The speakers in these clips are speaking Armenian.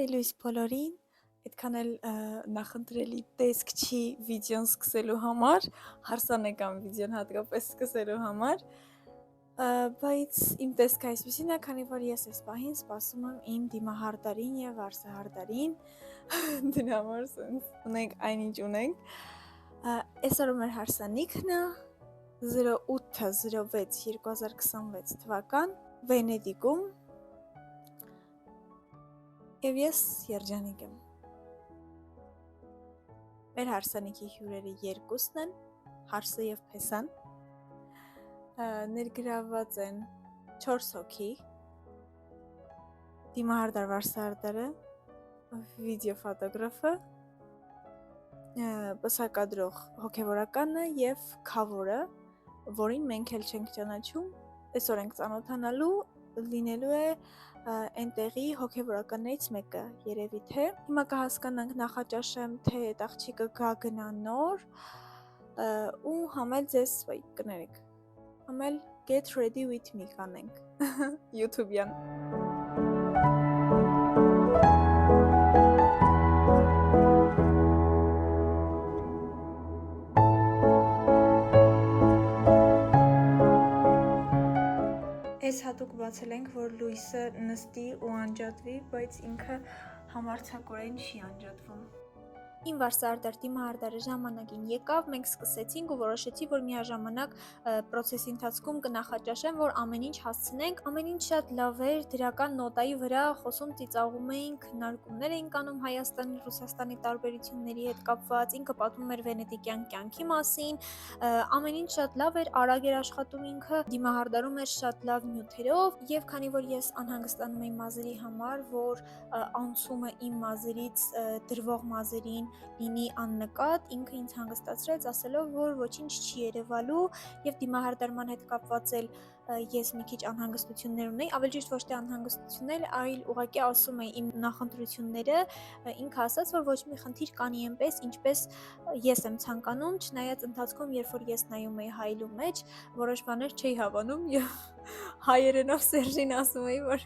Բարի լույս բոլորին, այդքան էլ նախընտրելի տեսք չի վիդեոն սկսելու համար, հարսանեկան վիդեոն հատկապես սկսելու համար, բայց իմ տեսքը այսպիսին է, քանի որ ես այս պահին սպասում եմ իմ դիմահարդարին եւ վարսահարդարին, դրա համար ունենք այնինչ ունենք, այսօր մեր հարսանիքն է 08/06/2026 թվական Վենետիկում և ես երջանիկ եմ։ Մեր հարսանիքի հյուրերը երկուսն են, Հարսը և Փեսան, ներգրավված են 4 հոգի, դիմահարդար վարսահարդարը, վիդեոֆոտոգրաֆը, պսակադրող հոգևորականը և քավորը, որին մենք էլ չենք ճանաչում, այսօր ենք ծանոթանալու, լինելու է այնտեղի հոգևորականներից մեկը, երևի թե։ Հիմա կհասկանանք, նախաճաշեմ, թե այդ աղջիկը գա գնա նոր ու համել ձեզ կներեք, համել get ready with me կանենք YouTube-յան։ Այս հատուկ բացել ենք, որ լույսը նստի ու անջատվի, բայց ինքը համարձակորեն չի անջատվում։ Իմ վարսահարդար դիմահարդարը ժամանակին եկավ, մենք սկսեցինք ու որոշեցի, որ միաժամանակ պրոցեսի ընթացքում կնախաճաշեմ, որ ամեն ինչ հասցնենք, ամեն ինչ շատ լավ էր, դրական նոտայի վրա խոսում ծիծաղում էինք, քննարկումներ էինք անում Հայաստանի, Ռուսաստանի տարբերությունների հետ կապված, ինքը պատմում էր վենետիկյան կյանքի մասին, ամեն ինչ շատ լավ էր, արագ էր աշխատում ինքը, դիմահարդարում էր շատ լավ նյութերով, եւ քանի որ ես անհանգստանում էի մազերի համար, որ անցումը իմ մազերից դրվող մազերին լինի աննկատ, ինքը ինձ հանգստացրեց ասելով, որ ոչինչ չի երևալու եւ դիմահարդարման հետ կապված էլ ես մի քիչ անհանգստություններ ունեի, ավելի ճիշտ ոչ թե անհանգստություններ, այլ ուղղակի ասում էի իմ նախընտրությունները, ինքը ասաց, որ ոչ մի խնդիր կանի այնպես, ինչպես ես եմ ցանկանում, չնայած ընթացքում, երբ որ ես նայում էի հայլու մեջ, որոշ բաներ չէի հավանում եւ հայերենով Սերժին ասում էի, որ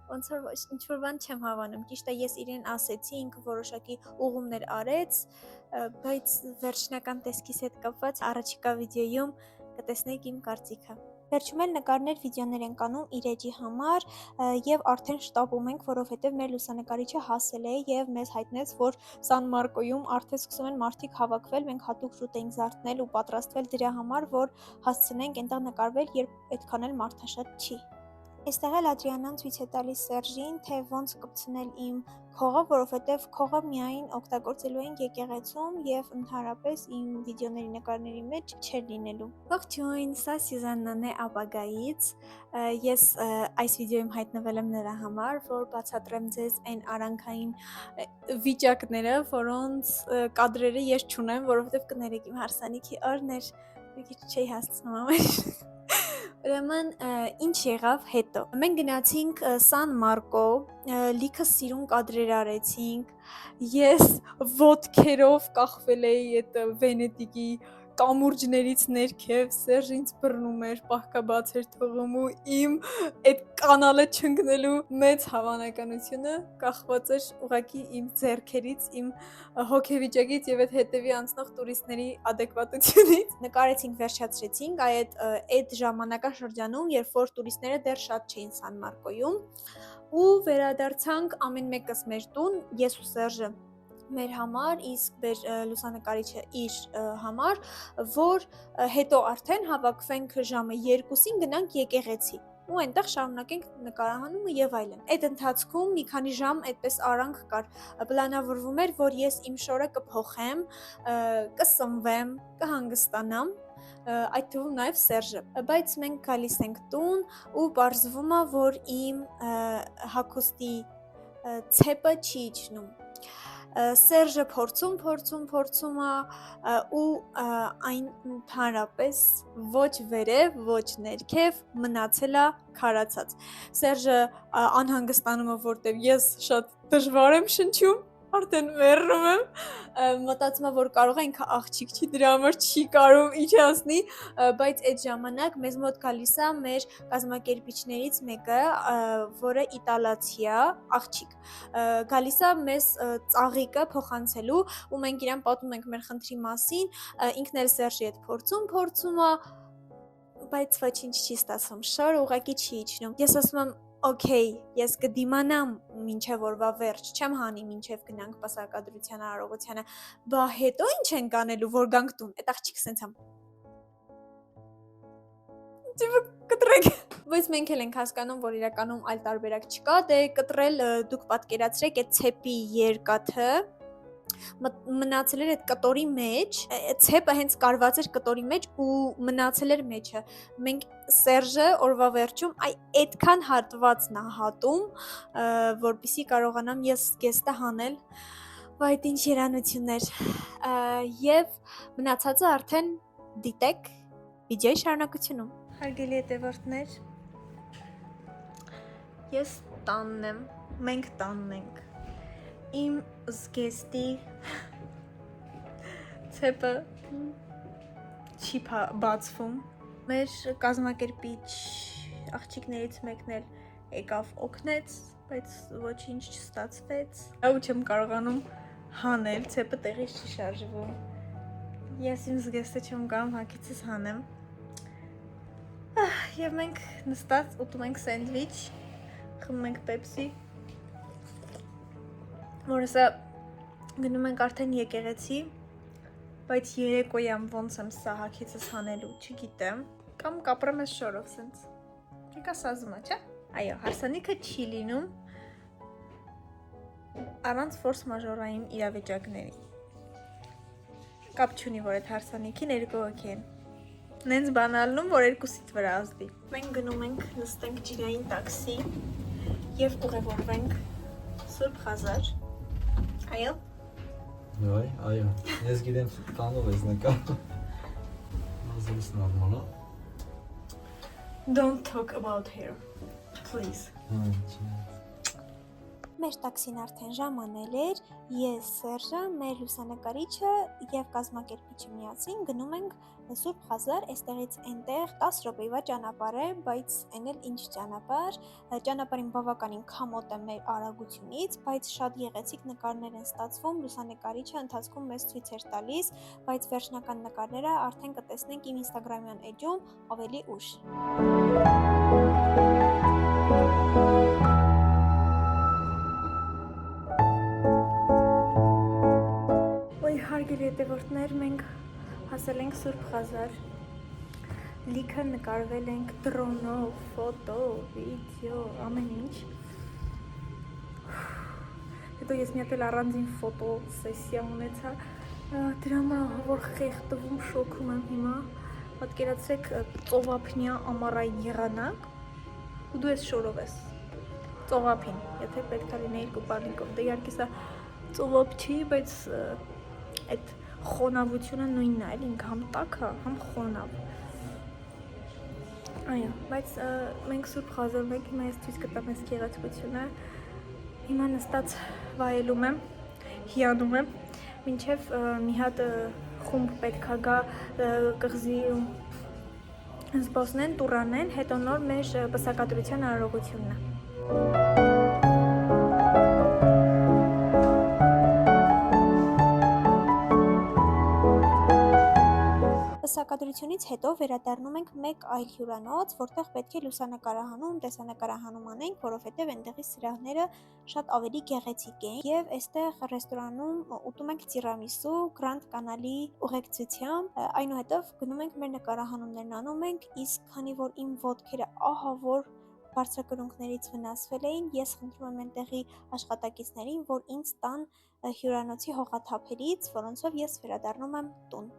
ոնց որ ինչ որ բան չեմ հավանում, ճիշտ է, ես իրեն ասեցի, ինքը որոշակի ուղումներ արեց, բայց վերջնական տեսքիս հետ կապված առաջիկա վիդեոյում կտեսնեք իմ կարծիքը։ Վերջում էլ նկարներ, վիդեոներ ենք անում իր էջի համար եւ արդեն շտապում ենք, որովհետեւ մեր լուսանկարիչը հասել է եւ մեզ հայտնեց, որ Սան Մարկոյում արդեն սկսում են մարդիկ հավաքվել, մենք հատուկ շուտ էինք զարթնել ու պատրաստվել դրա համար, որ հասցնենք այնտեղ նկարվել, երբ այդքան էլ մարդաշատ չի։ Այստեղ էլ Ադրիանան ցույց է տալիս Սերժին, թե ոնց կպցնել իմ քողը, որովհետև քողը միայն օգտագործելու ենք եկեղեցում եւ ընդհանրապես իմ վիդեոների նկարների մեջ չէր լինելու։ Ողջույն, սա Սյուզաննան է ապագայից։ Ես այս վիդեոյում հայտնվել եմ նրա համար, որ բացատրեմ ձեզ այն արանքային վիճակները, որոնց կադրերը ես չունեմ, որովհետև կներեք իմ հարսանիքի օրն էր, մի քիչ չէի հասցնում ամեն Ուրեմն ինչ եղավ հետո։ Մենք գնացինք Սան Մարկո, լիքը սիրուն կադրեր արեցինք, ես ոտքերով կախվել էի այդ Վենետիկի կամուրջներից ներքև, Սերժ ինձ բռնում էր, պահկաբաց էր թողում ու իմ այդ կանալը չընկնելու մեծ հավանականությունը կախված էր ուղղակի իմ ձեռքերից, իմ հոգեվիճակից եւ այդ հետևի անցնող տուրիստների adekvatությունից։ Նկարեցինք, վերջացրեցինք այդ ժամանակաշրջանում, երբ որ տուրիստները դեռ շատ չէին Սան Մարկոյում ու վերադարձանք ամեն մեկս մեր տուն, ես ու Սերժը մեր համար, իսկ մեր լուսանկարիչը իր համար, որ հետո արդեն հավաքվենք ժամը 2-ին գնանք եկեղեցի ու այնտեղ շարունակենք նկարահանումը եւ այլն։ Այդ ընթացքում մի քանի ժամ այդպես արանք կար, պլանավորվում էր, որ ես իմ շորը կփոխեմ, կսնվեմ, կհանգստանամ, այդ թվում նաև Սերժը, բայց մենք գալիս ենք տուն ու պարզվում է, որ իմ հագուստի ցեպը չի իջնում։ Սերժը փորձում է ու այն ընդհանրապես ոչ վերև, ոչ ներքև մնացել է քարացած։ Սերժը անհանգստանում է, որտեվ ես շատ դժվար եմ շնչում, Արդեն մեռնում եմ, մտածում եմ, որ կարող է ինքը աղջիկ չի, դրա համար չի կարող իջացնի, բայց այդ ժամանակ մեզ մոտ գալիս է մեր կազմակերպիչներից մեկը, որը իտալացի է, աղջիկ, գալիս է մեզ ծաղիկը փոխանցելու ու մենք իրան պատմում ենք մեր խնդրի մասին, ինքն էլ Սերժի հետ փորձում է, բայց ոչինչ չի ստացվում, շոր ուղղակի չի իջնում։ Ես ասում եմ, օքեյ, ես կդիմանամ մինչև օրվա վերջ, չեմ հանի մինչև գնանք պասարկադրության արարողությանը, բա հետո ինչ ենք անելու, որ գանք տուն։ Այդ աղջիկը սենց ամ։ Դիվը կտրեք։ Բայց մենք էլ ենք հասկանում, որ իրականում այլ տարբերակ չկա, դե կտրել դուք պատկերացրեք այդ ցեպի երկաթը մնացել էր այդ կտորի մեջ, ցեպը հենց կարված էր կտորի մեջ ու մնացել էր մեջը։ Մենք Սերժը օրվա վերջում այդքան հատվածն է հատում, որպեսզի կարողանամ ես գեստը հանել, բայց ինչ երանություններ։ Եվ մնացածը արդեն դիտեք վիդեոյի շարունակությունում։ Հարգելի հետևորդներ, ես տանն եմ, մենք տանն ենք։ Իմ զգեստի ցեպը չի բացվում։ Մեր կազմակերպիչ աղջիկներից մեկն էլ եկավ օգնեց, բայց ոչինչ չստացվեց։ Ու չեմ կարողանում հանել, ցեպը տեղից չի շարժվում։ Ես իմ զգեստը չեմ կարող հագիցս հանեմ։ Եվ մենք նստած ուտում ենք սենդվիչ, խմում ենք պեպսի, որը սա գնում ենք արդեն եկեղեցի, բայց երեկոյան ոնց եմ սա հագիցս հանելու, չգիտեմ, կամ կապրեմ ես շորով սենց, եկա սազում է, չէ? Այո, հարսանիքը չի լինում առանց ֆորս մաժորային իրավիճակների, կապ չունի, որ այդ հարսանիքին երկու հոգի են, նենց բանալնում, որ երկուսիդ վրա ազդի։ Մենք գնում ենք, նստենք ջիրային տաքսի և ուղևորվենք Սուրբ Խազար, այո։ Այո, ես գիտեմ տանով ես նկա, ազրիս նորմալ է։ Don't talk about her, please։ Մեր տաքսին արդեն ժամանել էր, ես, Սերժը, մեր լուսանկարիչը և կազմակերպիչը միասին գնում ենք Սուրբ Խազար, այստեղից այնտեղ 10 րոպեվա ճանապարհ է, բայց այն էլ ինչ ճանապարհ, ճանապարհին բավականին քամոտ է մեր արագությունից, բայց շատ գեղեցիկ նկարներ են ստացվում, լուսանկարիչը ընթացքում մեզ ցույց էր տալիս, բայց վերջնական նկարները արդեն կտեսնենք իմ ինստագրամյան էջում ավելի ուշ։ Հարգելի հետևորդներ, մենք հասել ենք Սուրբ Խազար, լիքը նկարվել ենք դրոնով, ֆոտո, վիդեո, ամեն ինչ։ Հետո ես մի հատ էլ առանձին ֆոտո սեսիա ունեցա, դրա համար որ խեղդվում, շոկում եմ հիմա, պատկերացրեք ծովափնյա ամառային եղանակ ու դու ես շորով ես, ծովափին, եթե պետք է լինեիր կուպարնիկով, դե իհարկե սա ծովափ չի, բայց այդ խոնավությունը նույնն է, ինքը համ տաք է, համ խոնավ։ Այո, բայց մենք Սուրբ Խազարում ենք, հիմա ես ցույց կտամ այս գեղեցկությունը, հիմա նստած վայելում եմ, հիանում եմ, մինչև մի հատ խումբ պետք է գա կղզի զբոսնեն, տուրանեն, հետո նոր մեր պսակադրության արարողությունն է։ Պսակադրությունից հետո վերադառնում ենք մեկ այլ հյուրանոց, որտեղ պետք է լուսանկարահանում, տեսանկարահանում անենք, որովհետև այնտեղի սրահները շատ ավելի գեղեցիկ են եւ այստեղ ռեստորանում ուտում ենք տիրամիսու Grand Canal-ի ուղեկցությամբ, այնուհետև գնում ենք մեր նկարահանումներն անում ենք, իսկ քանի որ իմ ոտքերը ահա որ բարձրակրունկներից վնասվել էին, ես խնդրում եմ այնտեղի աշխատակիցներին, որ ինձ տան հյուրանոցի հողաթափերից, որոնցով ես վերադառնում եմ տուն։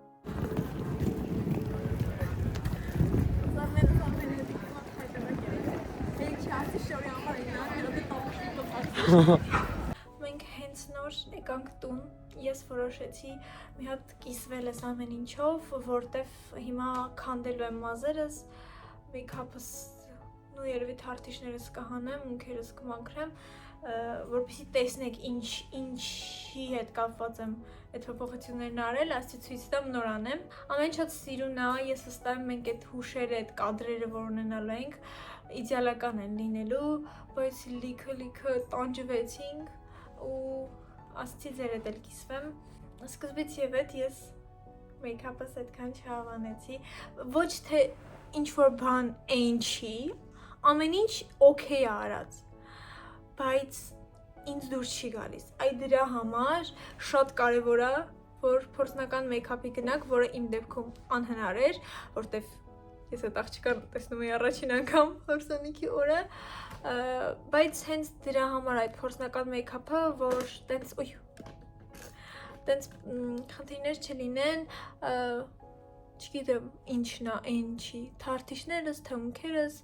Մենք հենց նոր եկանք տուն, ես որոշեցի մի հատ կիսվել ես ամեն ինչով, որտեվ հիմա քանդելու եմ մազերս, մեյքափս ու երևի թարթիշներս կհանեմ, ունքերս կմաքրեմ, որպեսզի տեսնեք ինչի հետ կապված եմ այդ փոփոխություններն արել, ասի ցույց տամ նոր անեմ։ Ամեն շատ սիրուն է, ես վստահ եմ մենք այդ հուշերը, այդ կադրերը, որ ունենալու ենք, իդեալական են լինելու, բայց լիքը տանջվեցինք ու ասացի ձեր հետ էլ կիսվեմ։ Սկզբից եւ այդ ես մեյքափս այդքան չհավանեցի, ոչ թե ինչ որ բան այն չի, ամեն ինչ օքեյ է արած, բայց ինձ դուրս չի գալիս։ Այ դրա համար շատ կարևոր է, որ փորձնական մեյքափի գնաք, որը իմ դեպքում անհնար էր, որտեվ ես այդ աղջիկան տեսնում եի առաջին անգամ հարսանիքի օրը, բայց հենց դրա համար այդ փորձնական մեյքափը, որ տենց խնդիրներ չլինեն, չգիտեմ ինչն է, այն չի, թարթիշներս, թե ունքերս,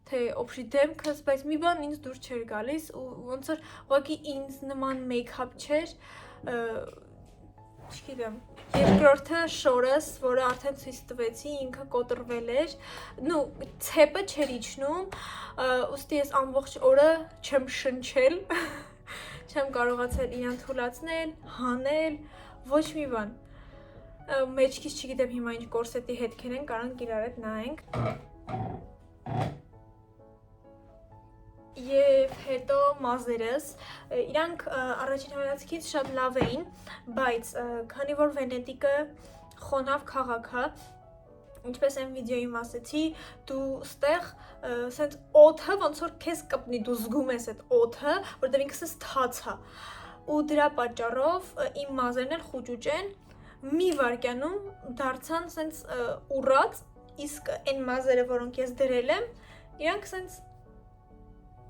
թե օբշի դեմքս, բայց մի բան ինձ դուր չէր գալիս ու ոնց որ ուղղակի ինձ նման մեյքափ չէր, չգիտեմ, երկրորդը շորս, որը արդեն ցույց տվեցի, ինքը կոտրվել էր, ցեպը չէր իջնում, ուստի ես ամբողջ օրը չեմ շնչել, չեմ կարողացել իրան թուլացնել, հանել, ոչ մի բան, մեջքից չգիտեմ հիմա ինչ կորսետի հետքեր են, կարանք իրար հետ նայենք, և հետո մազերս, իրանք առաջին հայացքից շատ լավ էին, բայց քանի որ Վենետիկը խոնավ քաղաք է, ինչպես այն վիդեոյում ասեցի, դու ստեղ սենց օդը ոնց որ քեզ կպնի, դու զգում ես այդ օդը, որտեղ ինքսս թաց է, ու դրա պատճառով իմ մազերն էլ խուճուճ են, մի վայրկյանում դարձան սենց ուռած, իսկ այն մազերը, որոնք ես դրել եմ, իրանք սենց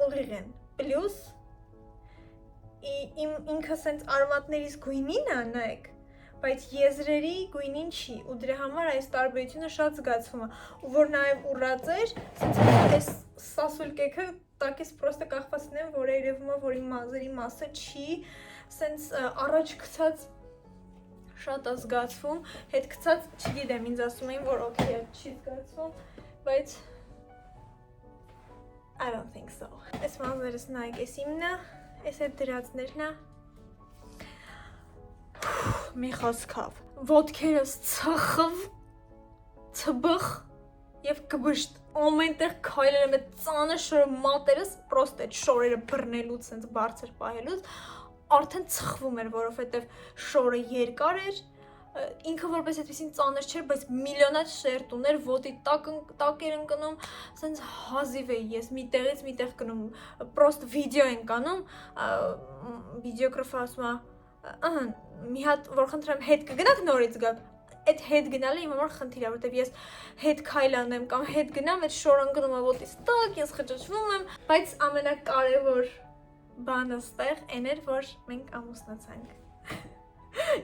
ուղիղ են, պլյուս ինքը սենց արմատներից գույնին է, նայեք, բայց եզրերի գույնին չի, ու դրա համար այս տարբերությունը շատ զգացվում է, ու որ նաև ուռած էր, սենց այս սասուլկեքը տակից պրոստը կախվածնեմ, որ երևում է, որ իմ մազերի մասը չի, սենց առաջ գցած շատ է զգացվում, հետ գցած չգիտեմ, ինձ ասում էին, որ օքեյ է, չի զգացվում, բայց I don't think so. Այս մազերս նայեք, այս իմն է, այս այդ դրածներն է, մի խոսքով, ոտքերս ծխվ, ծբխ և կբշտ, ամենտեղ քայլել եմ այդ ծանր շորը մատերս, պրոստ այդ շորերը բռնելուց, սենց բարձր պահելուց, արդեն ծխվում էր, որովհետև շորը երկար էր, ինքը որպես այդպեսին ծանր չէր, բայց միլիոնաչ շերտ ուներ, ոտի տակ էր ընկնում, սենց հազիվ էի ես, մի տեղից մի տեղ գնում, պրոստ վիդեո ենք անում, վիդեոգրաֆը ասում է, մի հատ, որ խնդրեմ հետ կգնաք նորից գաք, այդ հետ գնալը իմ համար խնդիր է, որտև ես հետ քայլ անեմ կամ հետ գնամ, այդ շորը ընկնում է ոտից տակ, ես խճճվում եմ, բայց ամենակարևոր բանը ստեղ այն էր, որ մենք ամուսնացանք։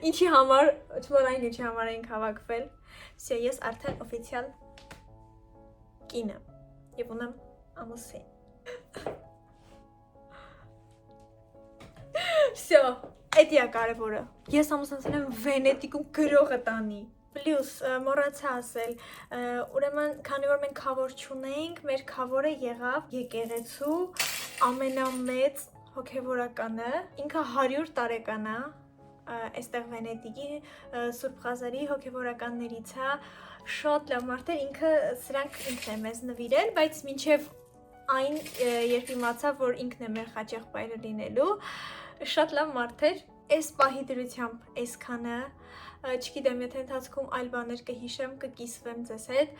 Ինչի համար, չմոռանք ինչի համար ենք հավաքվել, վсё, ես արդեն օֆիցիալ կին եմ և ունեմ ամուսին։ Վсё, էդի է կարևորը։ Ես ամուսնացել եմ Վենետիկում գրողը տանի։ Պլյուս մոռացա ասել, ուրեմն քանի որ մենք քավոր չունեինք, մեր քավորը եղավ եկեղեցու ամենամեծ հոգևորականը, ինքը 100 տարեկան է, այստեղ Վենետիկի Սուրբ Ղազարի հոգևորականներից է, շատ լավ մարդ էր, ինքը սրանք ինքն է մեզ նվիրել, բայց մինչև այն երբ իմացա, որ ինքն է մեր խաչեղբայրը լինելու, շատ լավ մարդ էր, այս պահի դրությամբ այսքանը, չգիտեմ, եթե ընթացքում այլ բաներ կհիշեմ, կկիսվեմ ձեզ հետ,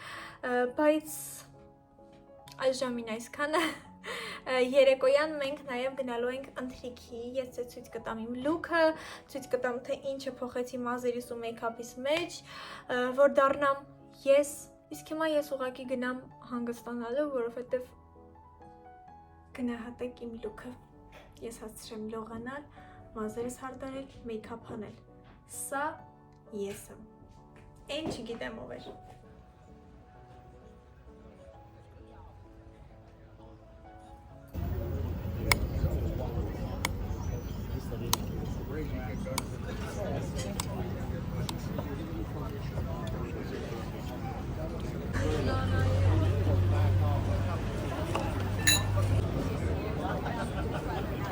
բայց այս ժամին այսքանը, երեկոյան մենք նաև գնալու ենք ընթրիքի, ես ձեզ ցույց կտամ իմ լուքը, ցույց կտամ, թե ինչը փոխեցի մազերիս ու մեյքափիս մեջ, որ դառնամ ես, իսկ հիմա ես ուղղակի գնամ հանգստանալու, որովհետև գնահատեք իմ լուքը, ես հասցրեմ լողանալ, մազերս հարդարել, մեյքափ անել, սա ես եմ, այն չգիտեմ ով էր։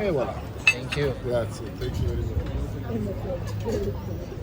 E voilà. Thank you. Grazie, thank you very much.